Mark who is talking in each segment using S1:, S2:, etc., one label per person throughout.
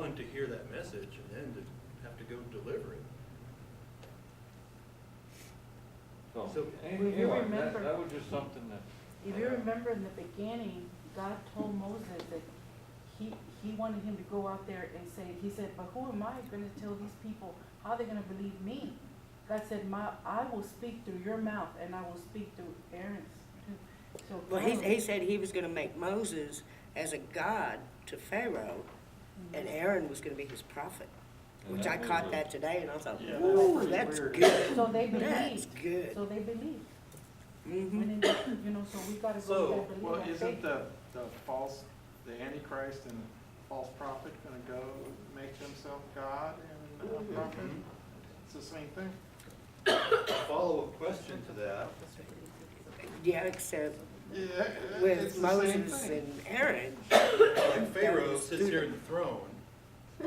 S1: one, to hear that message, and then to have to go deliver it. So,
S2: If you
S3: anyway,
S2: remember-
S3: that was just something that.
S2: If you remember in the beginning, God told Moses that he wanted him to go out there and say, he said, but who am I gonna tell these people how they're gonna believe me? God said, I will speak through your mouth and I will speak through Aaron's too. So
S4: Well,
S2: God-
S4: he said he was gonna make Moses as a god to Pharaoh, and Aaron was gonna be his prophet.
S3: And
S4: Which
S3: that
S4: I
S3: was
S4: caught
S3: a-
S4: that today, and I thought,
S1: Yeah,
S4: whoa,
S1: that's
S4: that's
S1: weird.
S4: good.
S2: So they
S4: That's
S2: believed.
S4: good.
S2: So they believed.
S4: Mhm.
S2: When in, you know, so we gotta
S1: So,
S2: go, we gotta believe
S5: Well,
S2: our
S5: isn't
S2: faith.
S5: the Antichrist and false prophet gonna go make themselves God and a prophet? It's the same thing.
S1: follow-up question to that.
S4: Yeah, except
S5: Yeah, it's
S4: with
S5: the same
S4: Moses
S5: thing.
S4: and Aaron.
S1: Like Pharaoh
S4: was
S1: sits here in
S4: student.
S1: the throne,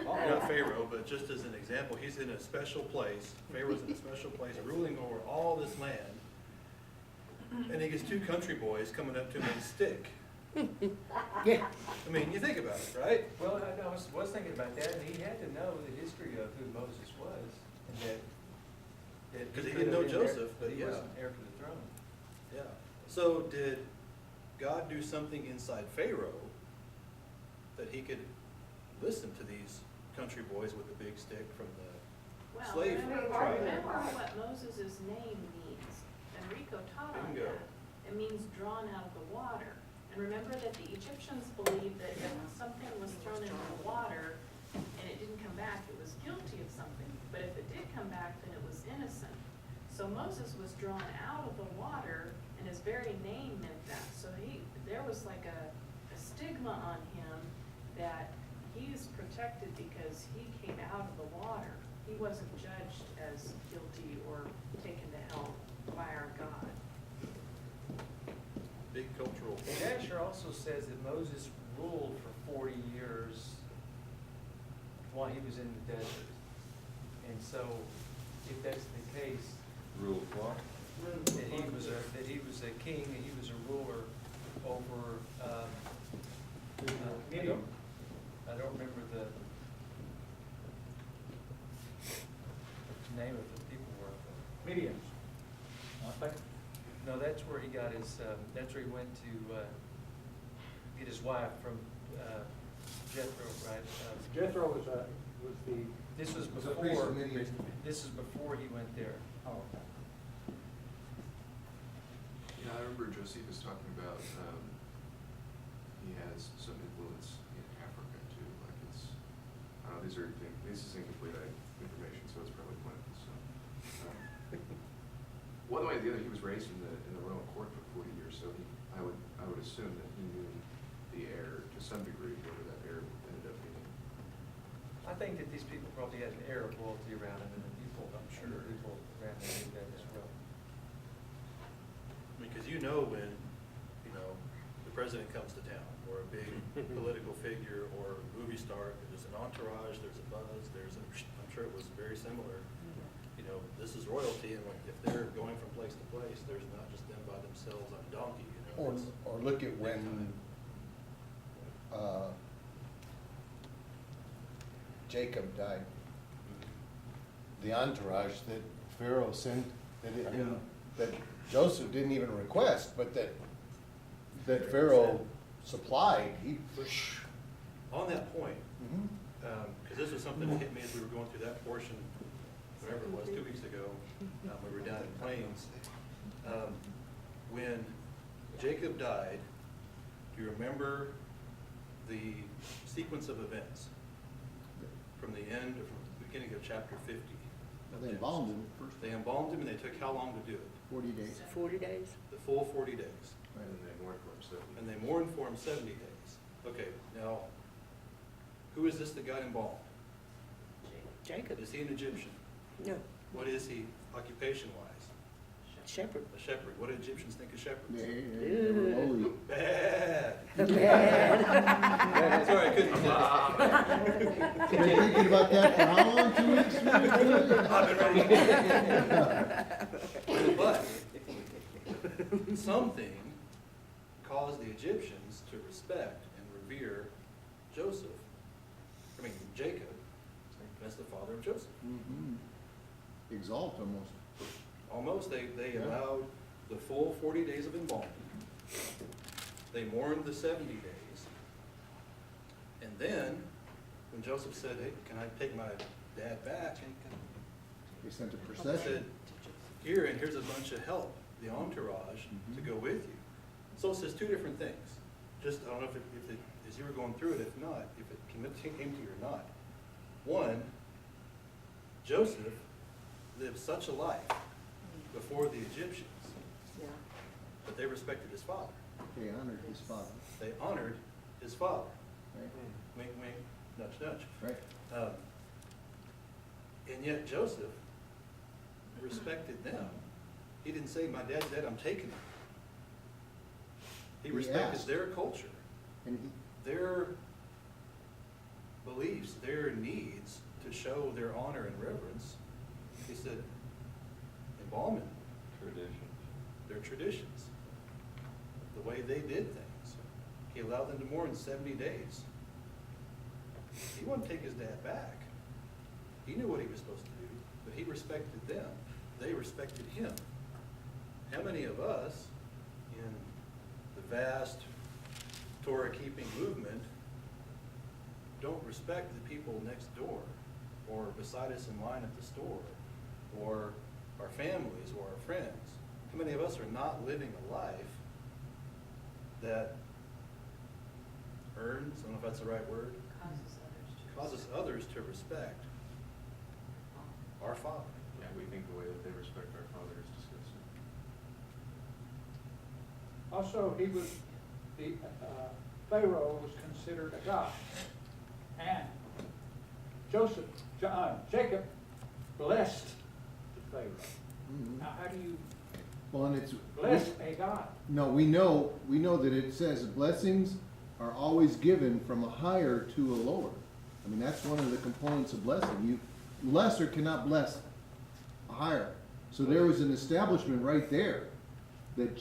S1: not Pharaoh, but just as an example, he's in a special place. Pharaoh's in a special place, ruling over all this land. And he gets two country boys coming up to him with a stick.
S4: Yeah,
S1: I mean, you think about it, right?
S6: Well, I was thinking about that, and he had to know the history of who Moses was, and that.
S1: 'Cause he didn't know Joseph, but
S6: He
S1: yeah.
S6: wasn't heir to the throne.
S1: Yeah. So did God do something inside Pharaoh that he could listen to these country boys with the big stick from the
S7: Well,
S1: slave
S7: remember
S1: tribe?
S7: what Moses' name means. Enrico taught on
S1: Bingo.
S7: that. It means drawn out of the water. And remember that the Egyptians believed that if something was thrown into the water and it didn't come back, it was guilty of something. But if it did come back, then it was innocent. So Moses was drawn out of the water, and his very name meant that. So there was like a stigma on him that he's protected because he came out of the water. He wasn't judged as guilty or taken to hell by our God.
S1: Big cultural.
S6: And Asher also says that Moses ruled for 40 years while he was in the desert. And so, if that's the case,
S3: Rule of law.
S6: that he was a king, that he was a ruler over, I don't remember the name of the people were.
S8: Mediums. I think.
S6: No, that's where he got his, that's where he went to get his wife from Jethro, right?
S8: Jethro was the.
S6: This was
S9: Was a priest
S6: before,
S9: of Midian.
S6: this is before he went there.
S8: Oh, okay.
S9: Yeah, I remember Josephus talking about, he has some influence in Africa too, like it's, these is incomplete information, so it's probably pointless, so. One way or the other, he was raised in the royal court for 40 years, so I would assume that he knew the heir to some degree, whatever that heir ended up being.
S6: I think that these people probably had an air of royalty around them, and the people, I'm sure, people around them knew that as well.
S1: Because you know when, the president comes to town, or a big political figure, or a movie star, there's an entourage, there's a buzz, I'm sure it was very similar. This is royalty, and if they're going from place to place, there's not just them by themselves on a donkey, it's-
S10: Or look at when Jacob died. The entourage that Pharaoh sent, that Joseph didn't even request, but that Pharaoh supplied, he.
S1: On that point,
S10: Mhm.
S1: because this was something that hit me as we were going through that portion, whatever it was, 2 weeks ago, we were down in Plains. When Jacob died, do you remember the sequence of events from the end, or from the beginning of chapter 50?
S11: They embalmed him first.
S1: They embalmed him, and they took how long to do it?
S11: 40 days.
S4: 40 days?
S1: The full 40 days.
S9: And then they mourned for him 70.
S1: And they mourned for him 70 days. Okay, now, who is this that got embalmed?
S4: Jacob?
S1: Is he an Egyptian?
S4: No,
S1: What is he occupation-wise?
S4: shepherd.
S1: A shepherd. What do Egyptians think of shepherds?
S11: They were lowly.
S1: Bad.
S4: Bad.
S1: Sorry, I couldn't.
S11: Been thinking about that for how long? 2 weeks?
S1: I've been ready. But something caused the Egyptians to respect and revere Joseph. I mean, Jacob as the father of Joseph.
S11: Mhm. Exalt almost.
S1: Almost, they
S11: Yeah.
S1: allowed the full 40 days of embalming. They mourned the 70 days. And then, when Joseph said, hey, can I take my dad back? And
S11: They sent a
S1: he
S11: procession.
S1: said, here, and here's a bunch of help, the entourage, to
S11: Mhm.
S1: go with you. So it says two different things. Just, I don't know if it, as you were going through it, if not, if it came to you or not. One, Joseph lived such a life before the Egyptians
S2: Yeah.
S1: that they respected his father.
S11: They honored his father,
S1: They honored his father.
S11: right?
S1: Wink, wink, nudge, nudge.
S11: Right.
S1: And yet Joseph respected them. He didn't say, my dad's dead, I'm taking him. He
S11: He
S1: respected
S11: asked.
S1: their culture,
S11: And he,
S1: their beliefs, their needs to show their honor and reverence. He said, embalm him,
S3: Traditions.
S1: their traditions, the way they did things. He allowed them to mourn 70 days. He wanted to take his dad back. He knew what he was supposed to do, but he respected them. They respected him. How many of us in the vast Torah-keeping movement don't respect the people next door or beside us in line at the store or our families or our friends? How many of us are not living a life that earns, I don't know if that's the right word, causes others to respect our Father?
S9: Yeah, we think the way that they respect our Father is disgusting.
S8: Also, he was, Pharaoh was considered a god. And Jacob blessed the Pharaoh.
S11: Mhm.
S8: Now, how do you
S11: Well, and it's.
S8: bless a god?
S11: No, we know that it says blessings are always given from a higher to a lower. I mean, that's one of the components of blessing. Lesser cannot bless a higher. So there was an establishment right there that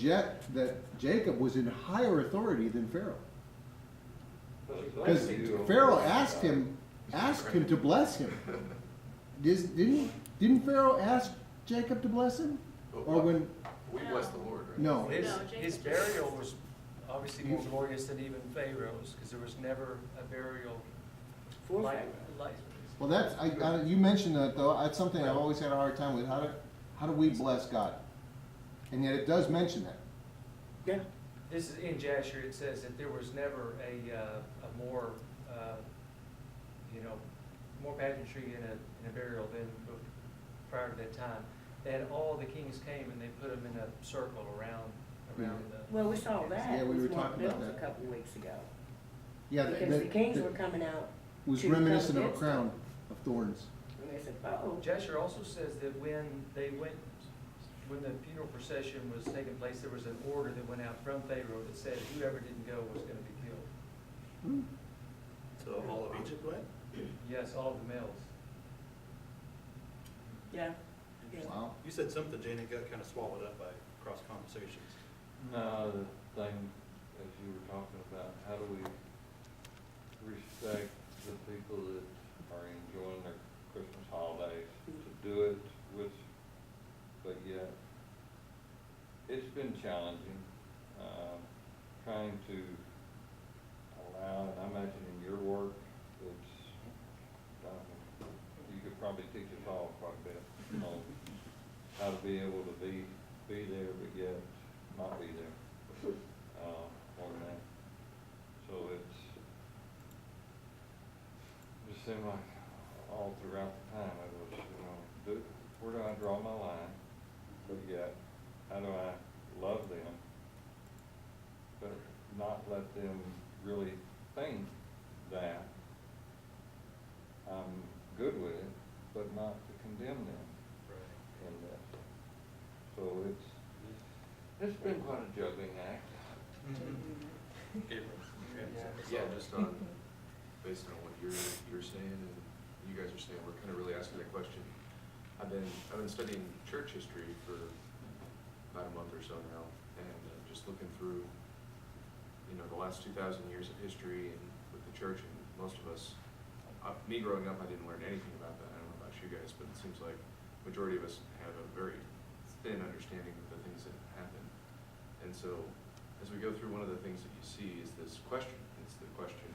S11: Jacob was in higher authority than Pharaoh. Because Pharaoh asked him to bless him. Didn't Pharaoh ask Jacob to bless him? Or when,
S9: We bless the Lord, right?
S11: no.
S6: His burial was obviously more glorious than even Pharaoh's, because there was never a burial
S4: For
S6: like,
S4: Pharaoh.
S6: like,
S11: Well, you mentioned that though, that's something I've always had a hard time with, how do we bless God? And yet it does mention that.
S4: Yeah.
S6: this is in Jasher, it says that there was never a more, more pageantry in a burial than prior to that time. And all the kings came and they put them in a circle around the.
S4: Well, we saw that.
S11: Yeah, we were
S4: with Mark
S11: talking about
S4: Mills
S11: that.
S4: A couple weeks ago.
S11: Yeah,
S4: Because the kings were coming out.
S11: was
S4: to come
S11: reminiscent of a
S4: against
S11: crown
S4: them.
S11: of thorns.
S4: And they said, oh,
S6: Jasher also says that when the funeral procession was taking place, there was an order that went out from Pharaoh that said whoever didn't go was gonna be killed.
S1: So all of Egypt went?
S6: Yes, all of the males.
S4: yeah.
S11: Wow.
S1: You said something, Jane, it got kind of swallowed up by cross conversations.
S3: No, the thing, as you were talking about, how do we respect the people that are enjoying their Christmas holidays, to do it with, but yet, it's been challenging, trying to allow, and I imagine in your work, it's, you could probably teach us all quite a bit, how to be able to be there, but yet not be there, more than that. So it just seemed like all throughout the time, it was, where do I draw my line? But yet, how do I love them, but not let them really think that I'm good with it, but not to condemn them in this. So it's been quite a juggling act.
S1: Gabriel,
S9: Yeah, just on, based on what you're saying and you guys are saying, we're kind of really asking that question. I've been studying church history for about a month or so now, and just looking through, the last 2,000 years of history and with the church, and most of us me growing up, I didn't learn anything about that. I don't know about you guys, but it seems like majority of us have a very thin understanding of the things that happen. And so, as we go through, one of the things that you see is this question. It's the question,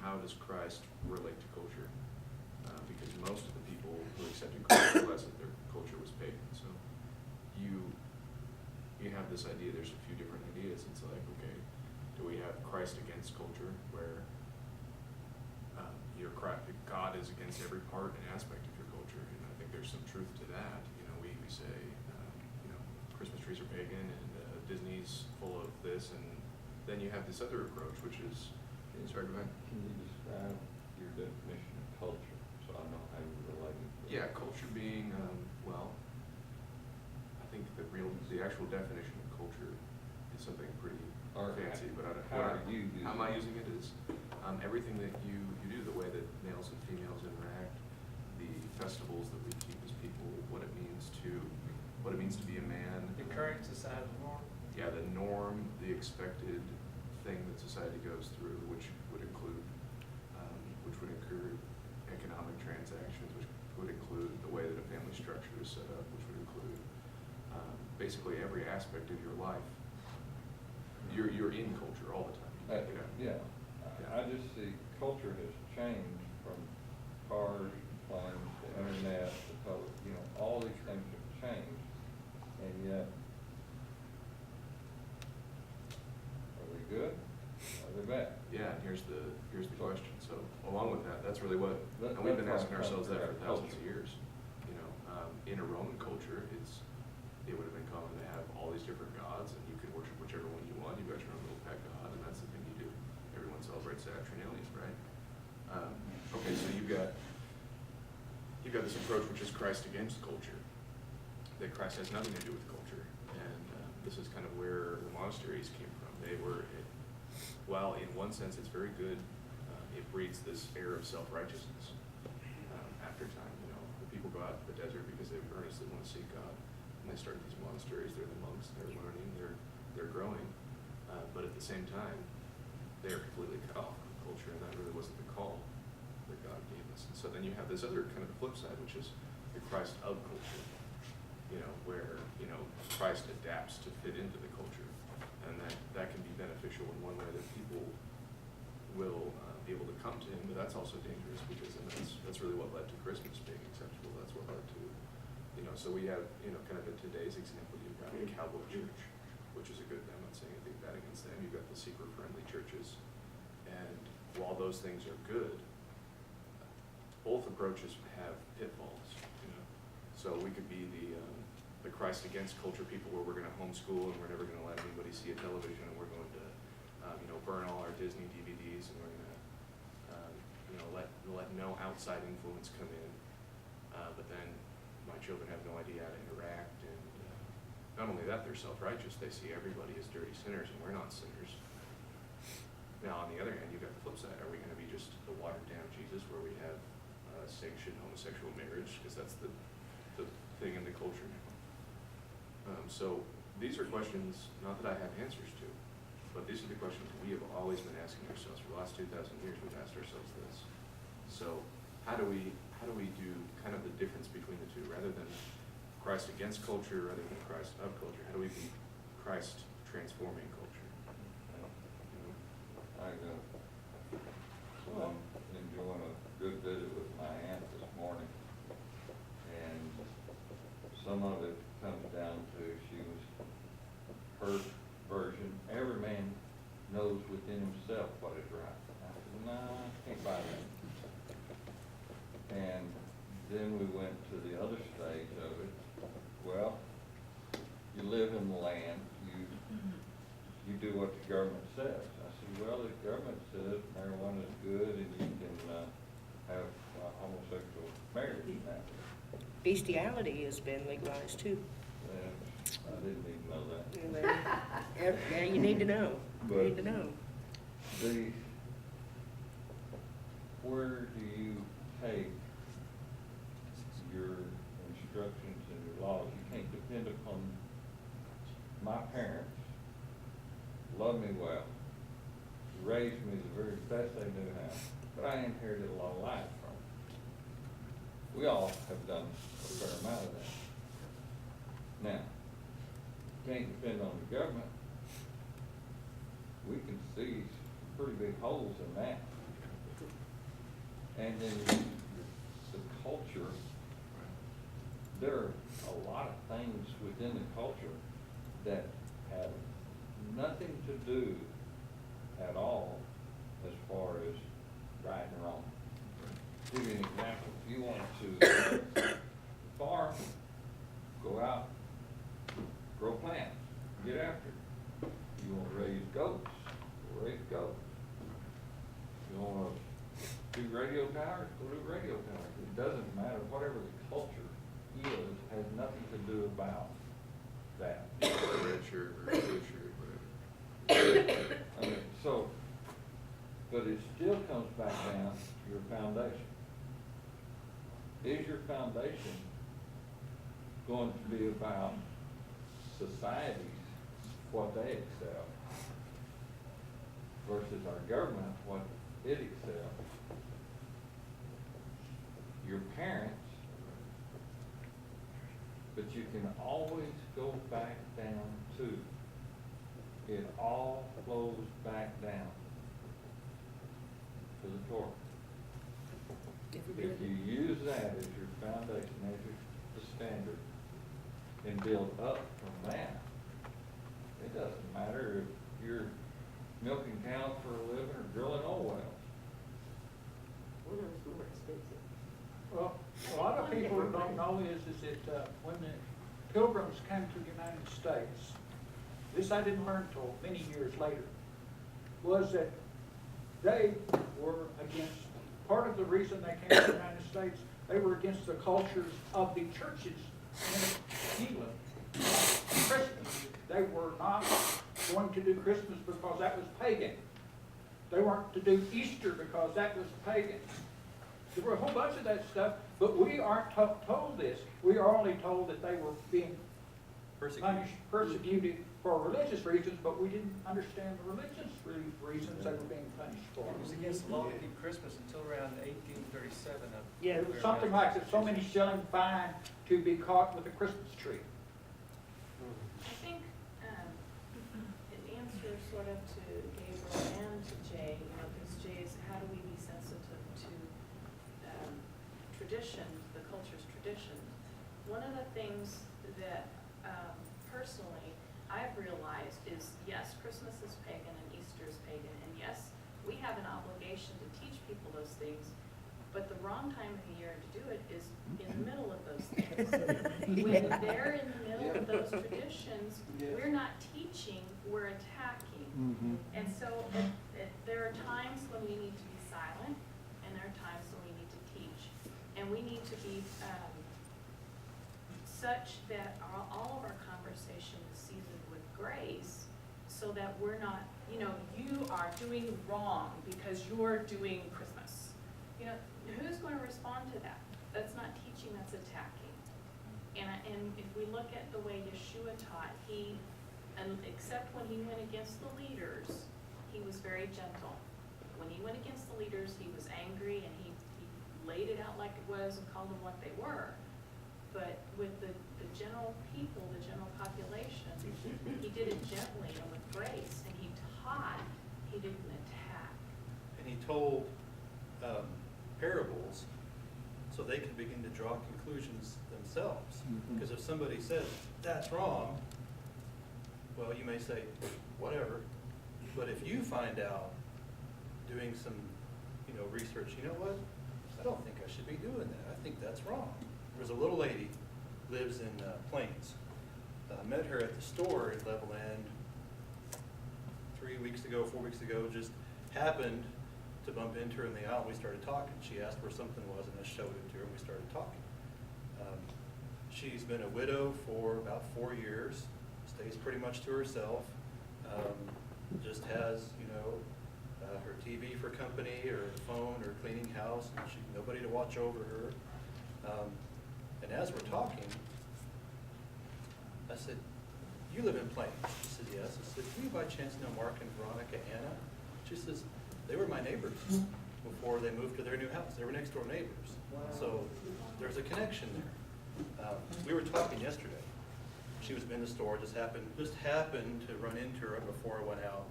S9: how does Christ relate to culture? Because most of the people who accepted Christ realized that their culture was pagan. So you have this idea, there's a few different ideas. It's like, okay, do we have Christ against culture, where God is against every part and aspect of your culture? And I think there's some truth to that. We say, Christmas trees are pagan and Disney's full of this, and then you have this other approach, which is, sorry, go ahead.
S3: Can you describe your definition of culture, so I know how you relate it?
S9: Yeah, culture being, I think the actual definition of culture is something pretty fancy, but how am I using it is everything that you do, the way that males and females interact, the festivals that we keep as people, what it means to be a man.
S6: The current societal norm?
S9: Yeah, the norm, the expected thing that society goes through, which would include economic transactions, which would include the way that a family structure is set up, which would include basically every aspect of your life. You're in culture all the time.
S3: Yeah. I just see culture has changed from cars, planes, the internet, all these things have changed, and yet, are they good? Are they bad?
S9: Yeah, and here's the question. So along with that, that's really what, and we've been asking ourselves that for thousands of years. In a Roman culture, it would have been common to have all these different gods, and you could worship whichever one you want. You've got your own little pet god, and that's the thing you do. Everyone celebrates Saturnalian, right? Okay, so you've got this approach, which is Christ against culture. That Christ has nothing to do with culture, and this is kind of where the monasteries came from. They were, while in one sense it's very good, it breeds this air of self-righteousness. After time, the people go out to the desert because they earnestly want to seek God, and they start these monasteries. They're the monks. They're learning. They're growing, but at the same time, they are completely cut off from culture, and that really wasn't the call that God gave us. And so then you have this other kind of flip side, which is the Christ of culture. Where Christ adapts to fit into the culture, and that can be beneficial in one way, that people will be able to come to him, but that's also dangerous, because then that's really what led to Christmas being acceptable. That's what led to, so we have, kind of in today's example, you've got a cowboy church, which is a good thing. I'm not saying anything bad against them. You've got the seeker-friendly churches, and while those things are good, both approaches have pitfalls. So we could be the Christ against culture people, where we're going to homeschool and we're never going to let anybody see a television, and we're going to burn all our Disney DVDs, and we're going to let no outside influence come in, but then my children have no idea how to interact, and not only that, they're self-righteous. They see everybody as dirty sinners, and we're not sinners. Now on the other hand, you've got the flip side. Are we going to be just the watered down Jesus, where we have sanctioned homosexual marriage, because that's the thing in the culture now? So these are questions, not that I have answers to, but these are the questions we have always been asking ourselves. For the last 2,000 years, we've asked ourselves this. So how do we do kind of the difference between the two, rather than Christ against culture, rather than Christ of culture? How do we be Christ transforming culture?
S3: I'm enjoying a good visit with my aunt this morning, and some of it comes down to her version. Every man knows within himself what is right. I said, no, I can't buy that. And then we went to the other stage of it. Well, you live in the land, you do what the government says. I said, well, the government says marijuana is good and you can have homosexual marriage now.
S4: Bestiality has been legalized too.
S3: I didn't even know that.
S4: Yeah, you need to know. You need to know.
S3: Where do you take your instructions and your laws? You can't depend upon my parents. Love me well, raised me the very best they knew how, but I inherited a lot of life from it. We all have done a fair amount of that. Now, can't depend on the government. We can see some pretty big holes in that. And then the culture, there are a lot of things within the culture that have nothing to do at all as far as right and wrong. Give you an example. If you want to farm, go out, grow plants, get after it. You want to raise goats, raise goats. You want to do radio towers, go do radio towers. It doesn't matter, whatever the culture is, has nothing to do about that.
S9: A red shirt or a blue shirt, whatever.
S3: I mean, so, but it still comes back down to your foundation. Is your foundation going to be about societies, what they accept, versus our government, what it accepts? Your parents, but you can always go back down to, it all flows back down to the Torah. If you use that as your foundation, as your standard, and build up from that, it doesn't matter if you're milking cows for a living or drilling oil wells.
S4: One of them's more expensive.
S8: Well, a lot of people don't know is that when the Pilgrims came to the United States, this I didn't learn till many years later, was that they were against, part of the reason they came to the United States, they were against the cultures of the churches in England. Christmas, they were not going to do Christmas because that was pagan. They weren't to do Easter because that was pagan. There were a whole bunch of that stuff, but we aren't told this. We are only told that they were being persecuted for religious reasons, but we didn't understand the religious reasons they were being punished for.
S6: It was against the law to keep Christmas until around 1837.
S8: Yeah, it was something like that, so many shilling fine to be caught with a Christmas tree.
S7: I think it answers sort of to Gabriel and to Jay, because Jay is, how do we be sensitive to tradition, the culture's tradition? One of the things that personally I've realized is, yes, Christmas is pagan and Easter is pagan, and yes, we have an obligation to teach people those things, but the wrong time of the year to do it is in the middle of those things. When they're in the middle of those traditions, we're not teaching, we're attacking. And so there are times when we need to be silent, and there are times when we need to teach. And we need to be such that all of our conversation is seasoned with grace, so that we're not, you are doing wrong because you're doing Christmas. Who's going to respond to that? That's not teaching, that's attacking. And if we look at the way Yeshua taught, except when he went against the leaders, he was very gentle. When he went against the leaders, he was angry, and he laid it out like it was and called them what they were. But with the general people, the general population, he did it gently and with grace, and he taught, he didn't attack.
S1: And he told parables so they could begin to draw conclusions themselves. Because if somebody says, that's wrong, well, you may say, whatever. But if you find out doing some, research, you know what? I don't think I should be doing that. I think that's wrong. There's a little lady, lives in Plains. Met her at the store in Levelland 4 weeks ago, just happened to bump into her in the aisle, and we started talking. She asked where something was, and I showed it to her, and we started talking. She's been a widow for about 4 years, stays pretty much to herself, just has, her TV for company, or her phone, or cleaning house, and nobody to watch over her. And as we're talking, I said, you live in Plains? She said, yes. I said, do you by chance know Mark and Veronica Anna? She says, they were my neighbors before they moved to their new house. They were next door neighbors. So there's a connection there. We were talking yesterday. She was in the store, just happened to run into her before I went out,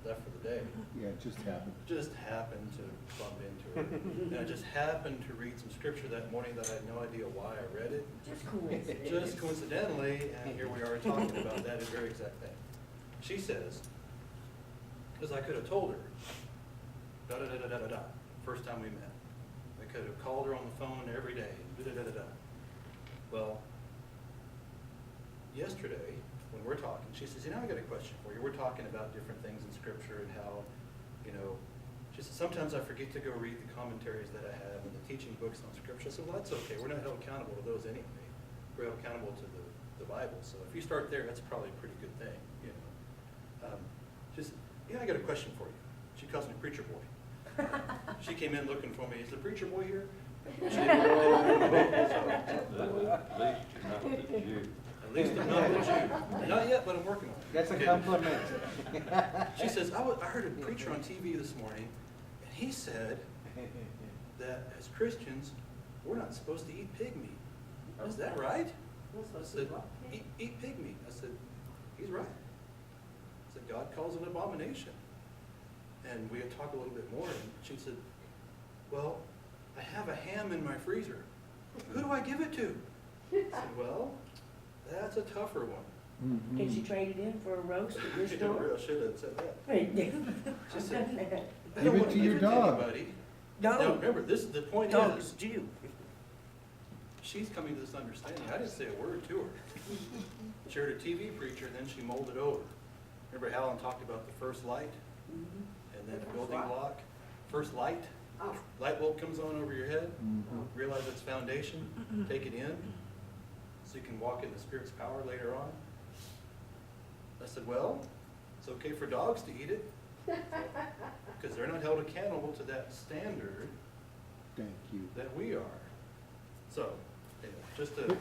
S1: left for the day.
S11: Yeah, it just happened.
S1: Just happened to bump into her. And I just happened to read some scripture that morning that I had no idea why I read it. Just coincidentally, and here we are talking about that very exact thing. She says, because I could have told her, da-da-da-da-da-da, first time we met. I could have called her on the phone every day, da-da-da-da-da. Well, yesterday, when we're talking, she says, I got a question for you. We're talking about different things in Scripture and how, she says, sometimes I forget to go read the commentaries that I have and the teaching books on Scripture. I said, well, that's okay. We're not held accountable to those anyway. We're held accountable to the Bible. So if you start there, that's probably a pretty good thing, I got a question for you. She calls me Preacher Boy. She came in looking for me. Is the Preacher Boy here? She didn't know. At least I'm not a Jew. Not yet, but I'm working on it.
S8: That's a
S1: Okay.
S8: compliment.
S1: She says, I heard a preacher on TV this morning, and he said that as Christians, we're not supposed to eat pig meat. Is that right? I said, eat pig meat. I said, he's right. I said, God calls it an abomination. And we had talked a little bit more, and she said, well, I have a ham in my freezer. Who do I give it to? I said, well, that's a tougher one.
S4: Can she trade it in for a roast at your
S1: She
S4: store?
S1: should have said that. She said, I
S11: Give
S1: don't
S11: it
S1: want
S11: to
S1: to
S11: your
S1: give it to
S11: dog.
S1: anybody.
S4: No.
S1: Now, remember, the point
S4: Dogs
S1: is,
S4: do.
S1: she's coming to this understanding. I didn't say a word to her. She heard a TV preacher, then she molded over. Remember Alan talked about the first light? And then a building block? First light? Light bulb comes on over your head. Realize it's foundation. Take it in. So you can walk in the Spirit's power later on. I said, well, it's okay for dogs to eat it. Because they're not held accountable to that standard
S11: Thank you.
S1: that we are. So, anyway,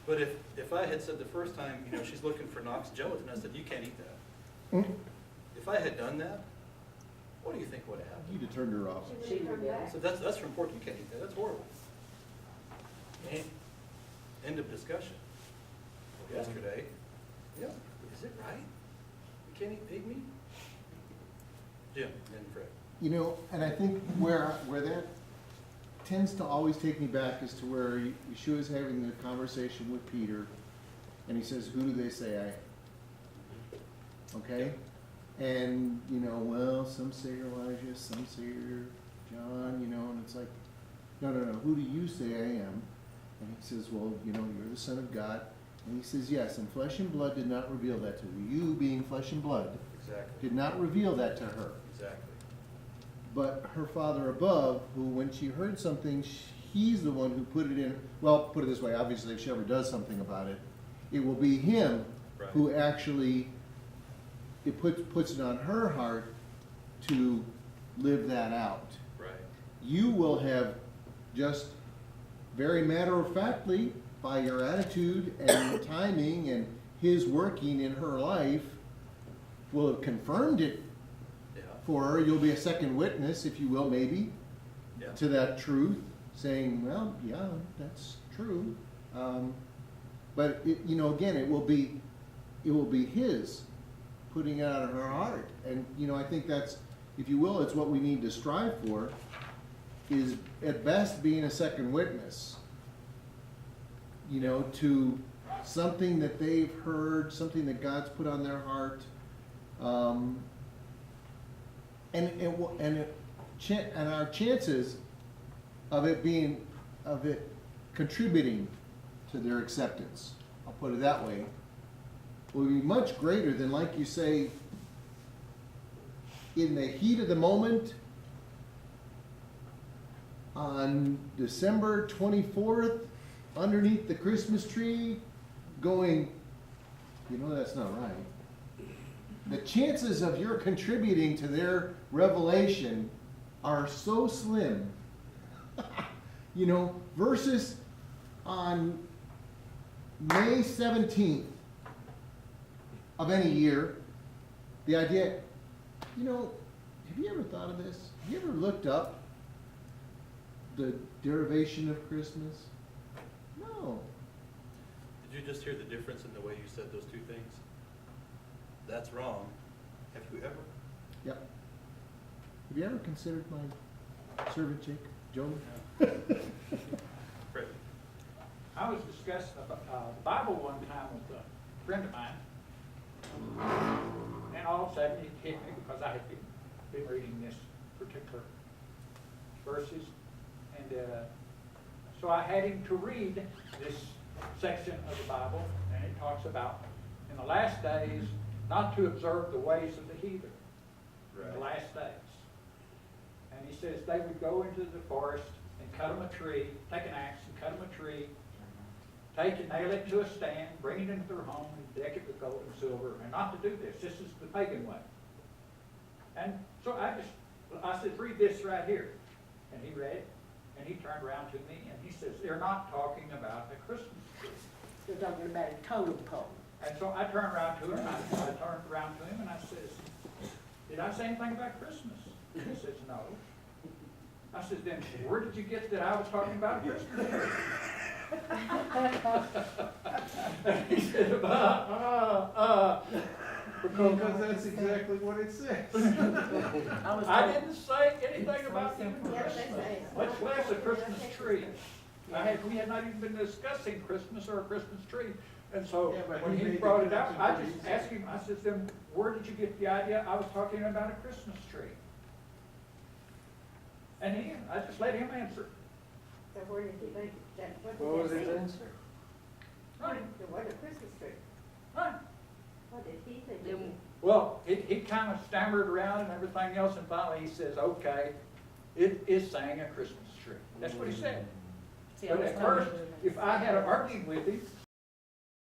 S1: but if I had said the first time, she's looking for Knox gelatin, I said, you can't eat that. If I had done that, what do you think would have happened?
S11: You'd have turned her off.
S1: So that's from pork, you can't eat that, that's horrible. And end of discussion. Well, yesterday, is it right? You can't eat pig meat? Jim and Fred.
S11: And I think where that tends to always take me back is to where Yeshua is having the conversation with Peter, and he says, who do they say I am? Okay? And, well, some say you're Elijah, some say you're John, and it's like, no, who do you say I am? And he says, well, you're the Son of God. And he says, yes, and flesh and blood did not reveal that to you. You being flesh and blood
S1: Exactly.
S11: did not reveal that to her.
S1: Exactly.
S11: But her Father above, who when she heard something, he's the one who put it in. Well, put it this way, obviously if she ever does something about it, it will be him
S1: Right.
S11: who actually puts it on her heart to live that out.
S1: Right.
S11: You will have just very matter-of-factly, by your attitude and the timing and his working in her life, will have confirmed it
S1: Yeah.
S11: for her. You'll be a second witness, if you will, maybe,
S1: Yeah.
S11: to that truth, saying, well, yeah, that's true. But again, it will be his putting it out of her heart. And I think that's, if you will, it's what we need to strive for, is at best being a second witness, to something that they've heard, something that God's put on their heart. And our chances of it contributing to their acceptance, I'll put it that way, will be much greater than, like you say, in the heat of the moment on December 24th, underneath the Christmas tree, going, that's not right. The chances of your contributing to their revelation are so slim, versus on May 17th of any year, the idea, have you ever thought of this? Have you ever looked up the derivation of Christmas? No.
S1: Did you just hear the difference in the way you said those two things? That's wrong. Have you ever?
S11: Yep. Have you ever considered my servant Jacob, Job?
S1: Fred?
S8: I was discussing the Bible one time with a friend of mine, and all of a sudden it hit me because I had been reading this particular verses, and so I had him to read this section of the Bible, and it talks about in the last days not to observe the ways of the heathen. In the last days. And he says they would go into the forest and cut them a tree, take an axe and cut them a tree, take and nail it to a stand, bring it into their home and deck it with gold and silver, and not to do this. This is the pagan way. And so I said, read this right here. And he read it, and he turned around to me and he says, they're not talking about the Christmas tree.
S4: They're talking about a totem pole.
S8: And so I turned around to him, and I turned around to him and I says, did I say anything about Christmas? He says, no. I said, then where did you get that I was talking about Christmas? And he said,
S5: Because that's exactly what it says.
S8: I didn't say anything about Christmas, much less a Christmas tree. We had not even been discussing Christmas or a Christmas tree. And so
S5: Yeah, but
S8: when
S5: he
S8: he
S5: made
S8: brought
S5: the
S8: it up, I
S5: connection
S8: just
S5: pretty
S8: asked him, I said, then where did you get the idea I was talking about a Christmas tree? And I just let him answer.
S12: So where did he make that?
S6: What was his
S12: he say?
S6: answer?
S8: Right,
S12: There was a Christmas tree.
S8: right.
S12: What did he think?
S4: Then
S8: Well, he kind of stammered around and everything else, and finally he says, okay, it is saying a Christmas tree. That's what he said.
S4: See, I
S8: But
S4: was
S8: at
S4: told-
S8: first, if I had argued with him,